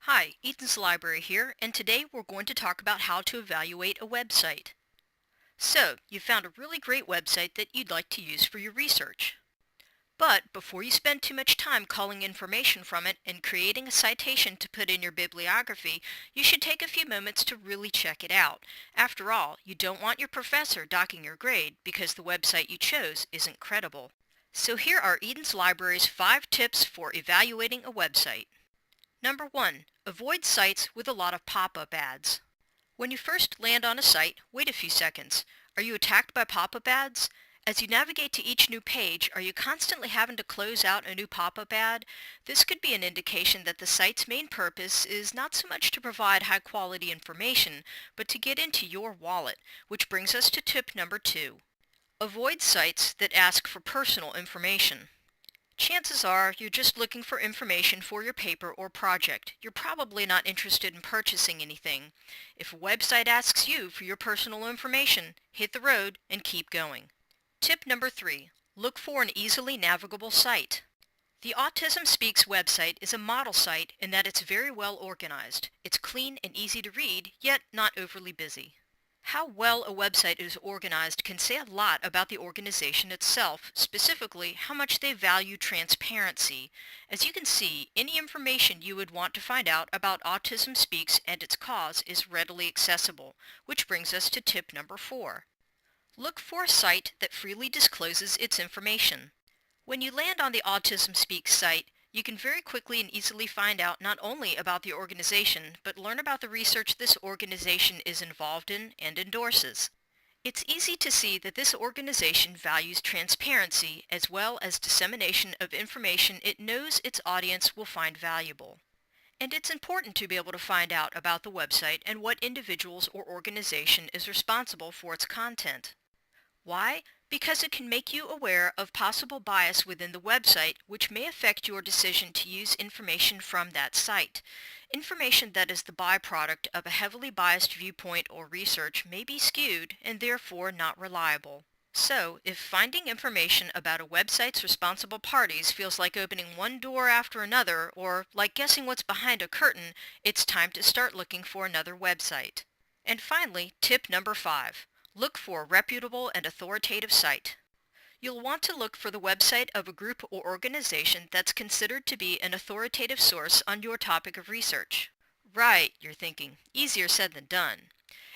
Hi, Ethan's Library here, and today we're going to talk about how to evaluate a website. So, you found a really great website that you'd like to use for your research. But before you spend too much time culling information from it and creating a citation to put in your bibliography, you should take a few moments to really check it out. After all, you don't want your professor docking your grade because the website you chose isn't credible. So here are Eden's Library's 5 tips for evaluating a website. Number 1. Avoid sites with a lot of pop-up ads. When you first land on a site, wait a few seconds. Are you attacked by pop-up ads? As you navigate to each new page, are you constantly having to close out a new pop-up ad? This could be an indication that the site's main purpose is not so much to provide high-quality information, but to get into your wallet, which brings us to tip number 2. Avoid sites that ask for personal information. Chances are you're just looking for information for your paper or project. You're probably not interested in purchasing anything. If a website asks you for your personal information, hit the road and keep going. Tip number 3. Look for an easily navigable site. The Autism Speaks website is a model site in that it's very well organized. It's clean and easy to read, yet not overly busy. How well a website is organized can say a lot about the organization itself, specifically how much they value transparency. As you can see, any information you would want to find out about Autism Speaks and its cause is readily accessible, which brings us to tip number 4. Look for a site that freely discloses its information. When you land on the Autism Speaks site, you can very quickly and easily find out not only about the organization, but learn about the research this organization is involved in and endorses. It's easy to see that this organization values transparency as well as dissemination of information it knows its audience will find valuable. And it's important to be able to find out about the website and what individuals or organization is responsible for its content. Why? Because it can make you aware of possible bias within the website, which may affect your decision to use information from that site. Information that is the byproduct of a heavily biased viewpoint or research may be skewed and therefore not reliable. So, if finding information about a website's responsible parties feels like opening one door after another or like guessing what's behind a curtain, it's time to start looking for another website. And finally, tip number 5. Look for a reputable and authoritative site. You'll want to look for the website of a group or organization that's considered to be an authoritative source on your topic of research. Right, you're thinking. Easier said than done.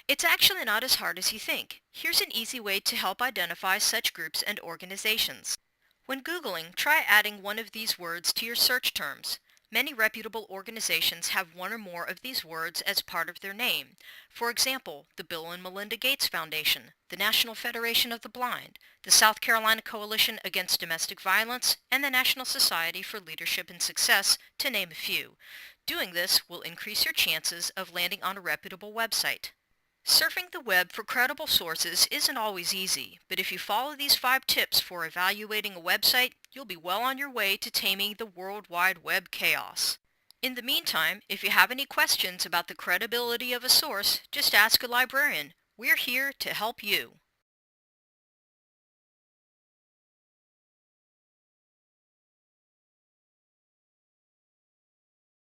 It's actually not as hard as you think. Here's an easy way to help identify such groups and organizations. When Googling, try adding one of these words to your search terms. Many reputable organizations have one or more of these words as part of their name. For example, the Bill and Melinda Gates Foundation, the National Federation of the Blind, the South Carolina Coalition Against Domestic Violence, and the National Society for Leadership and Success, to name a few. Doing this will increase your chances of landing on a reputable website. Surfing the web for credible sources isn't always easy, but if you follow these 5 tips for evaluating a website, you'll be well on your way to taming the World Wide Web chaos. In the meantime, if you have any questions about the credibility of a source, just ask a librarian. We're here to help you.